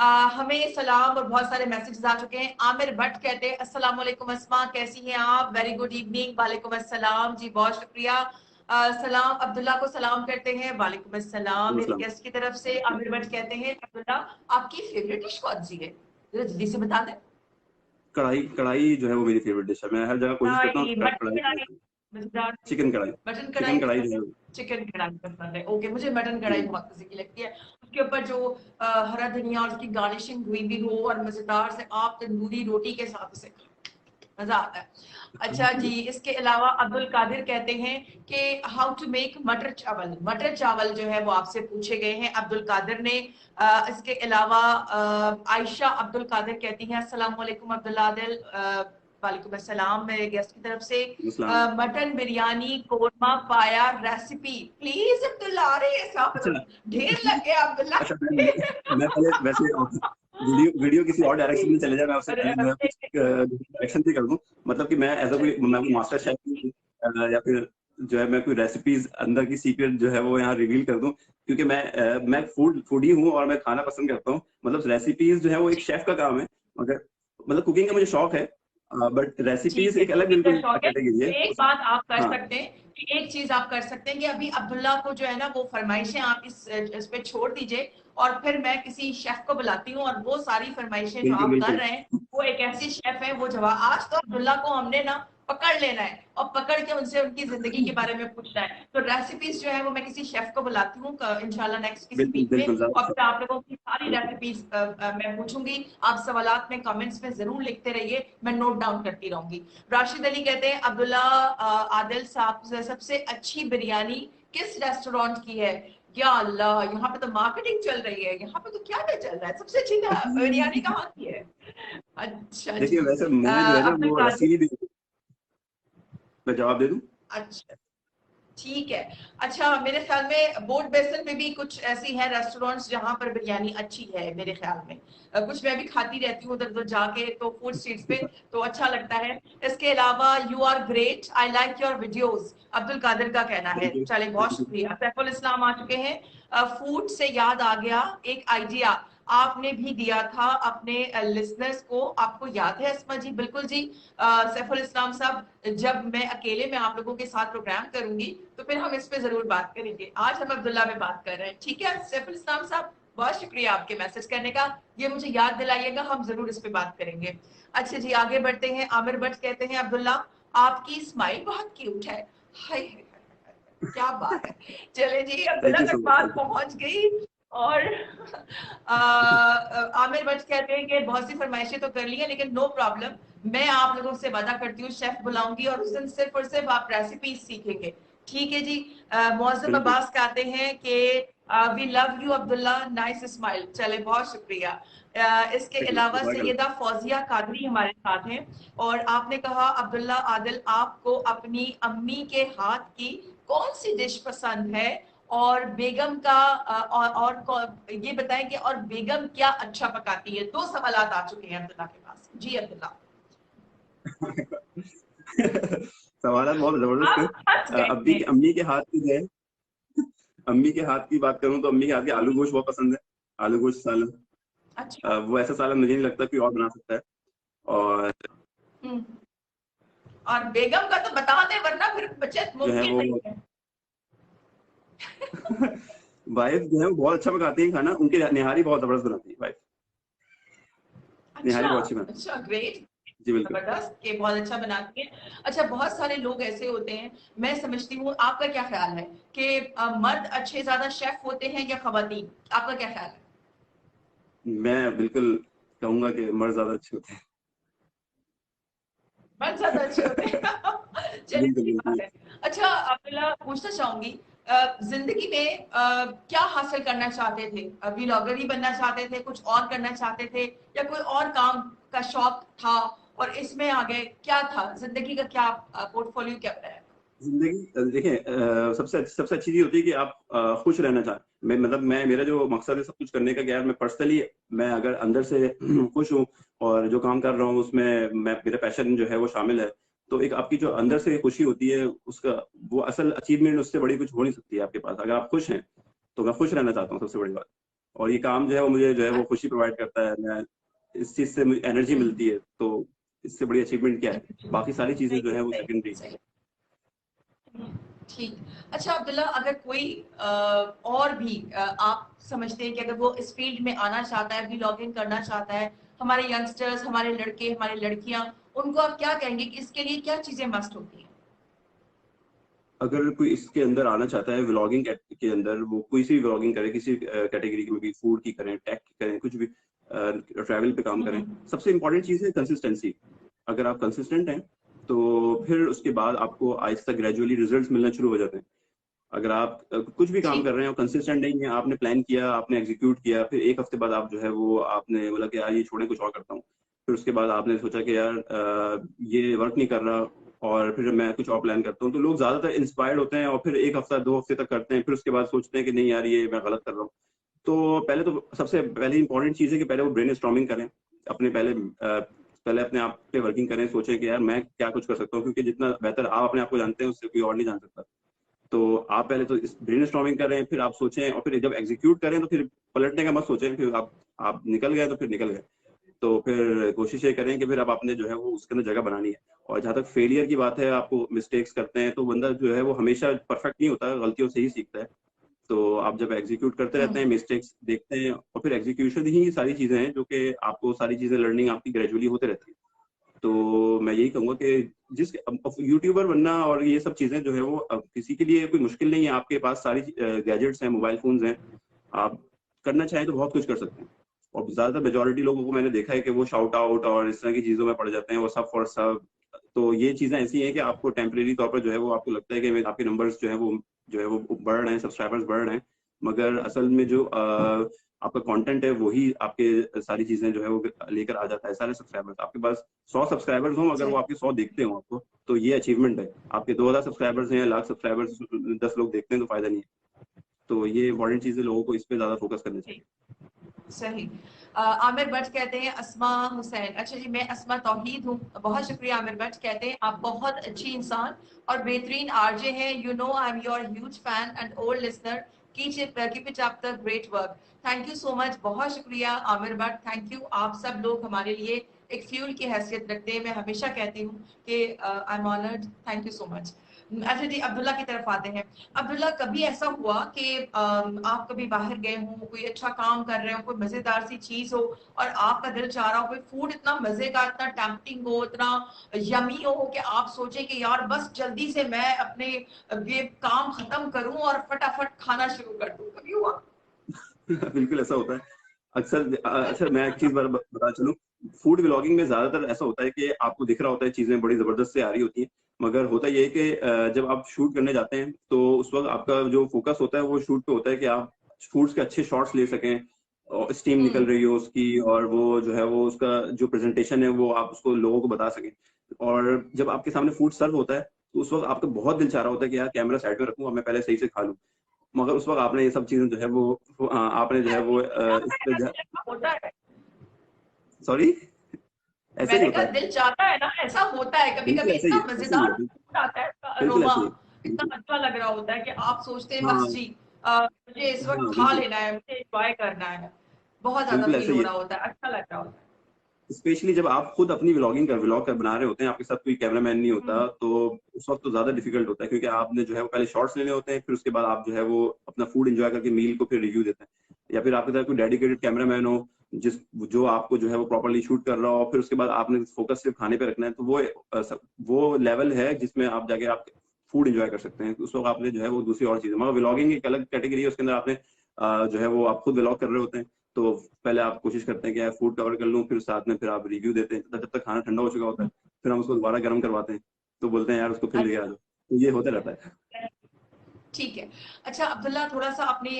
हमें सलाम और बहुत सारे मैसेजेस आ चुके हैं। आमिर भट्ट कहते हैं अस्सलाम वालेकुम अस्मा, कैसी हैं आप? Very good evening. वालेकुम अस्सलाम जी, बहुत शुक्रिया। सलाम अब्दुल्ला को सलाम करते हैं। वालेकुम अस्सलाम मेरे सलाम। गेस्ट की तरफ से। आमिर भट्ट कहते हैं अब्दुल्ला आपकी फेवरेट डिश कौन सी है? जरा जल्दी से बता दें। कढ़ाई कढ़ाई जो है वो मेरी फेवरेट डिश है। मैं हर जगह कोशिश करता हूँ कढ़ाई, मटन कढ़ाई ट्राई कढ़ाई, करूँ। मजेदार। चिकन कढ़ाई। मटन कढ़ाई चिकन कढ़ाई पसंद जो है? है। चिकन कढ़ाई पसंद है। ओके, मुझे मटन कढ़ाई जी। बहुत मजे की लगती है। उसके ऊपर जो हरा धनिया और उसकी गार्निशिंग हुई भी हो और मजेदार से आप तंदूरी रोटी के साथ उसे खाओ, मजा आता है। अच्छा जी, इसके अलावा अब्दुल कादिर कहते हैं कि हाउ टू मेक मटर चावल। मटर चावल जो है वो आपसे पूछे गए हैं अब्दुल कादिर ने। इसके अलावा आयशा अब्दुल कादिर कहती हैं अस्सलाम वालेकुम अब्दुल आदिल। वालेकुम अस्सलाम मेरे गेस्ट की तरफ से। इस्लाम। मटन बिरयानी कोरमा पाया रेसिपी प्लीज अब्दुल्ला। अरे सब अच्छा। ढेर लग गया अब्दुल्ला। अच्छा मैं पहले वैसे वीडियो वीडियो किसी और डायरेक्शन में चले जाए, मैं आपसे पहले जो है कुछ डायरेक्शन भी कर दूं। मतलब कि मैं एज अ कोई मैं मास्टर शेफ या फिर जो है मैं कोई रेसिपीज अंदर की सीक्रेट जो है वो यहाँ रिवील कर दूं, क्योंकि मैं फूडी हूँ और मैं खाना पसंद करता हूँ। मतलब रेसिपीज जो है वो एक शेफ का काम है। मगर मतलब कुकिंग का मुझे शौक है, बट रेसिपीज ठीक है, एक अलग कुकिंग का बिल्कुल शौक है। कैटेगरी है एक बात आप कर हाँ। सकते हैं कि एक चीज आप कर सकते हैं कि अभी अब्दुल्ला को जो है ना वो फरमाइशें आप इस पे छोड़ दीजिए और फिर मैं किसी शेफ को बुलाती हूँ और वो सारी फरमाइशें जो बिल्कुल आप कर बिल्कुल। रहे हैं वो एक ऐसी शेफ है वो जवाब। आज तो अब्दुल्ला को हमने ना पकड़ लेना है और पकड़ के उनसे उनकी जिंदगी के बारे में पूछना है। तो रेसिपीज जो है वो मैं किसी शेफ को बुलाती हूँ इंशाल्लाह नेक्स्ट किसी बिल्कुल वीक बिल्कुल में, और ज्यादा। फिर आप लोगों की सारी बिल्कुल। रेसिपीज मैं पूछूंगी। आप सवालात में कमेंट्स में जरूर लिखते रहिए, मैं नोट डाउन करती रहूंगी। राशिद अली कहते हैं अब्दुल्ला आदिल साहब से सबसे अच्छी बिरयानी किस रेस्टोरेंट की है? या अल्लाह, यहाँ पे तो मार्केटिंग चल रही है, यहाँ पे तो क्या क्या चल रहा है? सबसे अच्छी बिरयानी कहाँ की है? अच्छा देखिए जी। वैसे मैं जो है ना अब्दुल वो कादिर। रसीली मैं जवाब दे दूं। अच्छा, ठीक है। अच्छा, मेरे ख्याल में बोट बेसन में भी कुछ ऐसी है रेस्टोरेंट्स जहां पर बिरयानी अच्छी है मेरे ख्याल में। कुछ मैं भी खाती रहती हूँ उधर उधर जाके तो फूड स्ट्रीट्स पे, तो अच्छा लगता है। इसके अलावा you are great, I like your videos, Abdul Qadir का कहना है। थैंक यू चले, बहुत थैंक यू। शुक्रिया। सैफुल इस्लाम आ चुके हैं। फूड से याद आ गया, एक आइडिया आपने भी दिया था अपने लिसनर्स को, आपको याद है अस्मा जी? बिल्कुल जी। सैफुल इस्लाम साहब, जब मैं अकेले में आप लोगों के साथ प्रोग्राम करूंगी तो फिर हम इस पे जरूर बात करेंगे। आज हम अब्दुल्ला में बात कर रहे हैं, ठीक है? सैफुल इस्लाम साहब, बहुत शुक्रिया आपके मैसेज करने का। ये मुझे याद दिलाइएगा, हम जरूर इस पे बात करेंगे। अच्छा जी, आगे बढ़ते हैं। आमिर भट्ट कहते हैं अब्दुल्ला आपकी स्माइल बहुत क्यूट है। हाय हाय हाय हाय, क्या बात है। चले जी, थैंक अब्दुल्ला यू सो तक मच। बात थैंक पहुंच गई। और आमिर भट्ट कहते हैं कि बहुत सी फरमाइशें तो कर ली है लेकिन नो प्रॉब्लम, मैं आप लोगों से वादा करती हूँ शेफ बुलाऊंगी और उस दिन सिर्फ और सिर्फ आप रेसिपी सीखेंगे। ठीक है जी। यू मौसम बिल्कुल। अब्बास कहते हैं कि we love you Abdullah, nice smile. चले, बहुत शुक्रिया। इसके थैंक यू अलावा जज़ाकल्लाह। सैयदा फौजिया कादरी हमारे साथ हैं और आपने कहा अब्दुल्ला आदिल आपको अपनी अम्मी के हाथ की कौन सी डिश पसंद है? और बेगम का ये बताएं कि और बेगम क्या अच्छा पकाती है? दो सवालात आ चुके हैं अब्दुल्ला के पास। जी अब्दुल्ला, सवाल बहुत जबरदस्त है। आप फंस गए अम्मी हैं। अम्मी के हाथ की जो है, अम्मी के हाथ की बात करूं तो अम्मी के हाथ के आलू गोश्त बहुत पसंद है। आलू गोश्त सालन। अच्छा। वो ऐसा सालन मुझे नहीं लगता कोई और बना सकता है। और हम्म। और बेगम का तो बता दें वरना फिर बचत जो है मुमकिन वो नहीं है। वाइफ जो है वो बहुत अच्छा पकाती है खाना। उनकी निहारी बहुत जबरदस्त बनाती है वाइफ। निहारी अच्छा। बहुत अच्छी बनाती अच्छा, ग्रेट। है। जी बिल्कुल। जबरदस्त, के बहुत अच्छा बनाती है। अच्छा, बहुत सारे लोग ऐसे होते हैं, मैं समझती हूँ, आपका क्या ख्याल है कि मर्द अच्छे ज्यादा शेफ होते हैं या खवातीन? आपका क्या ख्याल है? मैं बिल्कुल कहूंगा कि मर्द ज्यादा अच्छे होते हैं। मर्द ज्यादा अच्छे होते हैं। चलिए, बिल्कुल अच्छी बात बिल्कुल। है। अच्छा अब्दुल्ला, पूछना चाहूंगी जिंदगी में क्या हासिल करना चाहते थे? व्लॉगर ही बनना चाहते थे, कुछ और करना चाहते थे, या कोई और काम का शौक था और इसमें आ गए? क्या था जिंदगी का, क्या पोर्टफोलियो क्या बनाया? जिंदगी देखिए, सबसे अच्छी चीज होती है कि आप खुश रहना चाहें। मैं मेरा जो मकसद है सब कुछ करने का क्या है, मैं पर्सनली मैं अगर अंदर से खुश हूँ और जो काम कर रहा हूँ उसमें मैं मेरा पैशन जो है वो शामिल है, तो एक आपकी जो अंदर से खुशी होती है उसका वो असल अचीवमेंट उससे बड़ी कुछ हो नहीं सकती है आपके पास। अगर आप खुश हैं तो मैं खुश रहना चाहता हूँ, सबसे बड़ी बात। और ये काम जो है वो मुझे जो है वो खुशी प्रोवाइड करता है, मैं इस चीज से मुझे एनर्जी मिलती है, तो इससे बड़ी अचीवमेंट क्या है, बाकी सारी चीजें जो है वो सेकेंडरी। ठीक। अच्छा अब्दुल्ला, अगर कोई और भी आप समझते हैं कि अगर वो इस फील्ड में आना चाहता है, व्लॉगिंग करना चाहता है, हमारे यंगस्टर्स, हमारे लड़के, हमारी लड़कियां, उनको आप क्या कहेंगे कि इसके लिए क्या चीजें मस्ट होती हैं? अगर कोई इसके अंदर आना चाहता है व्लॉगिंग के अंदर, वो कोई सी व्लॉगिंग करे, किसी कैटेगरी की भी, फूड की करें, टेक की करें, कुछ भी ट्रैवल पे काम करें, सबसे इंपॉर्टेंट चीज है कंसिस्टेंसी। अगर आप कंसिस्टेंट हैं तो फिर उसके बाद आपको आहिस्ता ग्रेजुअली रिजल्ट्स मिलना शुरू हो जाते हैं। अगर आप कुछ भी काम ठीक। कर रहे हैं और कंसिस्टेंट नहीं है, आपने प्लान किया, आपने एग्जीक्यूट किया, फिर एक हफ्ते बाद आप जो है वो आपने बोला कि यार ये छोड़े, कुछ और करता हूँ, फिर उसके बाद आपने सोचा कि यार ये वर्क नहीं कर रहा और फिर मैं कुछ और प्लान करता हूँ, तो लोग ज्यादातर इंस्पायर्ड होते हैं और फिर एक हफ्ता 2 हफ्ते तक करते हैं, फिर उसके बाद सोचते हैं कि नहीं यार ये मैं गलत कर रहा हूँ। तो सबसे पहले इंपॉर्टेंट चीज है कि पहले वो ब्रेन स्टॉर्मिंग करें, अपने पहले अपने आप पे वर्किंग करें, सोचें कि यार मैं क्या कुछ कर सकता हूँ, क्योंकि जितना बेहतर आप अपने आप को जानते हैं उससे कोई और नहीं जान सकता। तो आप पहले तो इस ब्रेनस्टॉर्मिंग करें, फिर आप सोचें, और फिर जब एग्जीक्यूट करें तो फिर पलटने का मत सोचें, फिर आप निकल गए तो फिर निकल गए। तो फिर कोशिश ये करें कि फिर आप आपने जो है वो उसके अंदर जगह बनानी है। और जहां तक फेलियर की बात है, आपको मिस्टेक्स करते हैं तो बंदा जो है वो हमेशा परफेक्ट नहीं होता, गलतियों से ही सीखता है। तो आप जब एग्जीक्यूट करते रहते हैं, मिस्टेक्स देखते हैं, और फिर एग्जीक्यूशन ही सारी चीजें हैं जो कि आपको सारी चीजें लर्निंग आपकी ग्रेजुअली होते रहती है। तो मैं यही कहूंगा कि जिस यूट्यूबर बनना और ये सब चीजें जो है वो अब किसी के लिए कोई मुश्किल नहीं है, आपके पास सारी गैजेट्स हैं, मोबाइल फोन्स हैं, आप करना चाहें तो बहुत कुछ कर सकते हैं। और ज्यादातर मेजोरिटी लोगों को मैंने देखा है कि वो शाउट आउट और इस तरह की चीजों में पड़ जाते हैं, वो सब फॉर सब। तो ये चीजें ऐसी हैं कि आपको टेम्परेरी तौर पर जो है वो आपको लगता है कि आपके नंबर्स जो है वो बढ़ रहे हैं, सब्सक्राइबर्स बढ़ रहे हैं, मगर असल में जो आपका कंटेंट है वही आपके सारी चीजें जो है वो लेकर आ जाता है। सारे सब्सक्राइबर्स आपके पास 100 सब्सक्राइबर्स हों, अगर वो आपके 100 देखते हो आपको, तो ये अचीवमेंट है। आपके 2000 सब्सक्राइबर्स हैं, लाख सब्सक्राइबर्स 10 लोग देखते हैं तो फायदा नहीं है। तो ये इंपॉर्टेंट चीज है, लोगों को इस पे ज्यादा फोकस करना चाहिए। सही। आमिर भट्ट कहते हैं अस्मा हुसैन, अच्छा जी मैं अस्मा तौहीद हूँ, बहुत शुक्रिया। आमिर भट्ट कहते हैं आप बहुत अच्छी इंसान और बेहतरीन आरजे हैं, you know I am your huge fan and old listener, keep it up the great work. Thank you so much, बहुत शुक्रिया आमिर भट्ट, थैंक यू। आप सब लोग हमारे लिए एक फ्यूल की हैसियत रखते हैं, मैं हमेशा कहती हूँ कि I am honoured, thank you so much. अच्छा जी, अब्दुल्ला की तरफ आते हैं। अब्दुल्ला, कभी ऐसा हुआ कि आप कभी बाहर गए हो, कोई अच्छा काम कर रहे हो, कोई मजेदार सी चीज हो और आपका दिल चाह रहा हो, कोई फूड इतना मजे का, इतना टेम्पटिंग हो, इतना यमी हो कि आप सोचे कि यार बस जल्दी से मैं अपने ये काम खत्म करूं और फटाफट खाना शुरू कर दूं, कभी हुआ? बिल्कुल ऐसा होता है। अक्सर मैं एक चीज बता चलूं, फूड व्लॉगिंग में ज्यादातर ऐसा होता है कि आपको दिख रहा होता है चीजें बड़ी जबरदस्त से आ रही होती हैं, मगर होता यह है कि जब आप शूट करने जाते हैं तो उस वक्त आपका जो फोकस होता है वो शूट पे होता है कि आप फूड्स के अच्छे शॉट्स ले सकें, और स्टीम निकल रही हो उसकी, और वो जो है वो उसका जो प्रेजेंटेशन है वो आप उसको लोगों को बता सकें। और जब आपके सामने फूड सर्व होता है तो उस वक्त आपका बहुत दिल चाह रहा होता है कि यार कैमरा साइड में रखूं और मैं पहले सही से खा लूं, मगर उस वक्त आपने ये सब चीजें जो है आपने जो है वो इस पे, होता है, सॉरी, ऐसा ही मैंने होता कहा है। दिल चाहता है ना, ऐसा होता है कभी बिल्कुल कभी, ऐसा ही इतना है, ऐसा ही मजेदार है, फूड आता है, इसका बिल्कुल अरोमा ऐसा ही है। इतना अच्छा लग रहा होता है कि आप सोचते हैं बस हाँ जी मुझे इस वक्त हाँ खा बिल्कुल, लेना है, मुझे एंजॉय करना है, बहुत ज्यादा बिल्कुल फील ऐसा ही हो है। रहा होता है, अच्छा लग रहा होता स्पेशली जब आप खुद अपनी व्लॉग कर बना रहे होते हैं, आपके साथ कोई कैमरामैन नहीं है। होता, तो उस वक्त तो ज्यादा डिफिकल्ट होता है, क्योंकि आपने जो है वो पहले शॉट्स लेने होते हैं, फिर उसके बाद आप जो है वो अपना फूड एंजॉय करके मील को फिर रिव्यू देते हैं। या फिर आपके साथ कोई डेडिकेटेड कैमरामैन हो जो आपको जो है वो प्रॉपरली शूट कर रहा हो, फिर उसके बाद आपने फोकस सिर्फ खाने पे रखना है, तो वो लेवल है जिसमें आप जाके आप फूड एंजॉय कर सकते हैं। उस वक्त आपने जो है वो दूसरी और चीजें, मगर व्लॉगिंग एक अलग कैटेगरी है, उसके अंदर आपने जो है वो आप खुद व्लॉग कर रहे होते हैं, तो पहले आप कोशिश करते हैं कि यार फूड कवर कर लूं, फिर साथ में फिर आप रिव्यू देते हैं, जब तक खाना ठंडा हो चुका होता है फिर हम उसको दोबारा गर्म करवाते हैं, तो बोलते हैं यार उसको फिर लेके आ अच्छा, जाओ, तो ये होता रहता है। ठीक है। अच्छा अब्दुल्ला, थोड़ा सा अपने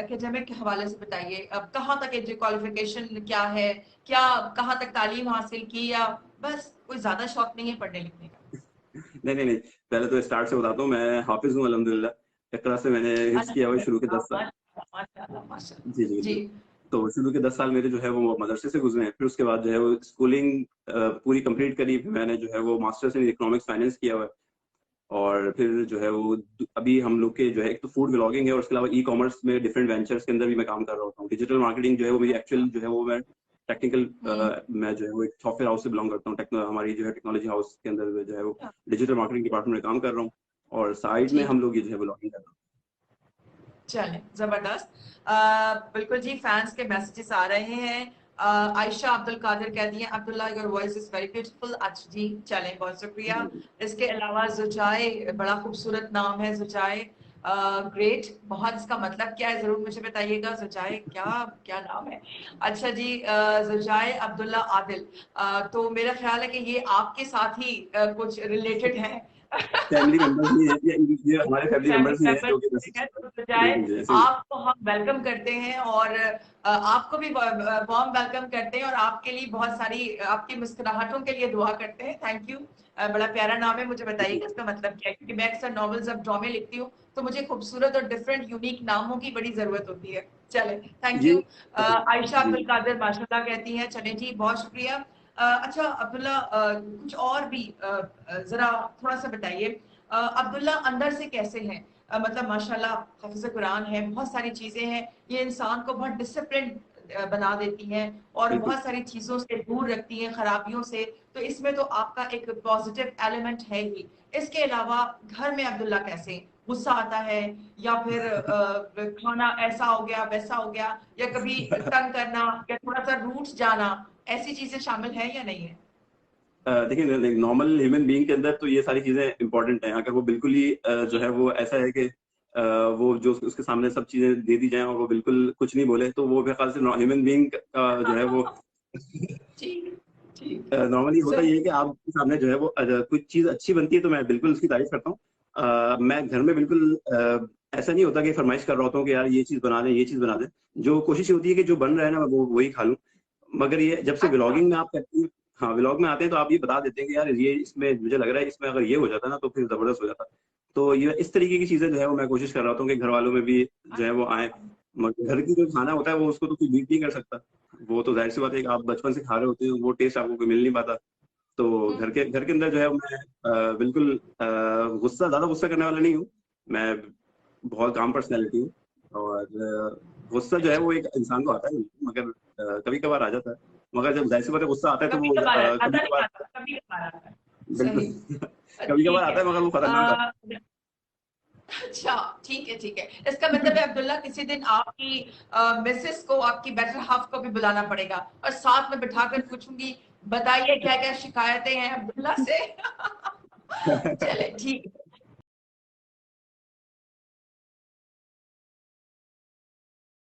एकेडमिक के हवाले से बताइए, अब कहाँ तक क्वालिफिकेशन क्या है, क्या कहाँ तक तालीम हासिल की, या बस कोई ज्यादा शौक नहीं है पढ़ने लिखने का? नहीं नहीं नहीं, पहले तो स्टार्ट से बताता हूँ, मैं हाफिज हूँ अल्हम्दुलिल्लाह, इकरा से मैंने हिफ्ज किया हुआ है शुरू के 10 साल। माशाल्लाह माशाल्लाह जी जी माशाल्लाह जी। बिल्कुल। तो शुरू के 10 साल मेरे जो है वो मदरसे से गुजरे हैं, फिर उसके बाद जो है वो स्कूलिंग पूरी कंप्लीट करी, फिर मैंने जो है वो मास्टर्स इन इकोनॉमिक्स फाइनेंस किया हुआ है। और फिर जो है वो अभी हम लोग के जो है एक तो फूड व्लॉगिंग है और उसके अलावा ई कॉमर्स में डिफरेंट वेंचर्स के अंदर भी मैं काम कर रहा होता हूँ। डिजिटल मार्केटिंग जो है वो मेरी एक्चुअल जो है वो मैं टेक्निकल मैं जो है वो एक सॉफ्टवेयर हाउस से बिलोंग करता हूँ। हमारी जो है टेक्नोलॉजी हाउस के अंदर जो है वो डिजिटल मार्केटिंग डिपार्टमेंट में काम कर रहा हूँ और साइड में हम लोग ये जो है व्लॉगिंग कर रहे हैं। चलें, जबरदस्त। बिल्कुल जी, फैंस के मैसेजेस आ रहे हैं। आयशा अब्दुल कादिर कहती हैं Abdullah your voice is very beautiful. अच्छा जी, चलें, बहुत शुक्रिया। इसके अलावा जुजाए, बड़ा खूबसूरत नाम है जुजाए, ग्रेट। बहुत, इसका मतलब क्या है जरूर मुझे बताइएगा। जुजाए क्या क्या नाम है? अच्छा जी, जुजाए अब्दुल्ला आदिल, तो मेरा ख्याल है कि ये आपके साथ ही कुछ रिलेटेड है। फैमिली मेंबर्स ही हैं, ये हमारे फैमिली मेंबर्स ही हैं जो कि बिल्कुल जी ऐसे ही। आपको हम वेलकम करते हैं और आपको भी वार्म वेलकम करते हैं और आपके लिए बहुत सारी आपकी मुस्कुराहटों के लिए दुआ करते हैं। Thank you. बड़ा प्यारा नाम है, मुझे बताइएगा इसका मतलब क्या है, क्योंकि मैं अक्सर नॉवेल्स अब ड्रामे लिखती हूँ तो मुझे खूबसूरत और डिफरेंट यूनिक नामों की बड़ी जरूरत होती है। चले, थैंक ये यू। आयशा जी अब्दुल कादिर माशाल्लाह कहती हैं। चले जी, बहुत शुक्रिया। अच्छा अब्दुल्ला, कुछ और भी जरा थोड़ा सा बताइए। अब्दुल्ला अंदर से कैसे हैं? मतलब माशाल्लाह हाफिज़ कुरान है, बहुत सारी चीजें हैं, ये इंसान को बहुत डिसिप्लिन बना देती हैं और बिल्कुल। बहुत सारी चीजों से दूर रखती हैं, खराबियों से। तो इसमें तो आपका एक पॉजिटिव एलिमेंट है ही। इसके अलावा घर में अब्दुल्ला कैसे हैं? गुस्सा आता है या फिर खाना ऐसा हो गया वैसा हो गया, या कभी तंग करना या थोड़ा सा रूठ जाना, ऐसी चीजें शामिल है या नहीं है? देखिए नॉर्मल ह्यूमन बीइंग के अंदर तो ये सारी चीजें इंपॉर्टेंट हैं। अगर वो बिल्कुल ही जो है वो ऐसा है कि वो जो उसके सामने सब चीजें दे दी जाएं और वो बिल्कुल कुछ नहीं बोले, तो वो मेरे ख्याल से ह्यूमन बीइंग का जो है वो ठीक, ठीक। नॉर्मली होता सो ये है कि आपके सामने जो है वो कुछ चीज अच्छी बनती है तो मैं बिल्कुल उसकी तारीफ करता हूँ। मैं घर में बिल्कुल ऐसा नहीं होता कि फरमाइश कर रहा होता हूँ कि यार ये चीज बना दें, ये चीज बना दें। जो कोशिश होती है कि जो बन रहा है ना मैं वो वही खा लूँ। मगर ये जब से अच्छा, व्लॉगिंग में आप करती हैं, हाँ व्लॉग में आते हैं तो आप ये बता देते हैं कि यार ये इसमें मुझे लग रहा है इसमें अगर ये हो जाता ना तो फिर जबरदस्त हो जाता। तो ये इस तरीके की चीजें जो है वो मैं कोशिश कर रहा हूँ कि घर वालों में भी जो है वो आए। मगर घर की जो खाना होता है वो उसको तो कोई बीट नहीं कर सकता। वो तो जाहिर सी बात है कि आप बचपन से खा रहे होते हैं, वो टेस्ट आपको कोई मिल नहीं पाता। तो घर के अंदर जो है मैं बिल्कुल गुस्सा ज्यादा गुस्सा करने वाला नहीं हूँ। मैं बहुत काम पर्सनैलिटी हूँ और गुस्सा जो है वो एक इंसान को आता है मगर कभी कभार आ जाता है। मगर जब जाहिर सी बात है गुस्सा आता है तो कभी वो कभार कभी आता नहीं, कभार आता कभी कभार आता है। बिल्कुल सही। कभी कभार ठीक है। आता है मगर वो खतरनाक आता अच्छा, ठीक है, ठीक है। इसका मतलब है अब्दुल्ला किसी दिन आपकी मिसेस को, आपकी बेटर हाफ को भी बुलाना पड़ेगा और साथ में बिठाकर पूछूंगी बताइए क्या क्या शिकायतें हैं अब्दुल्ला से। है। चले, ठीक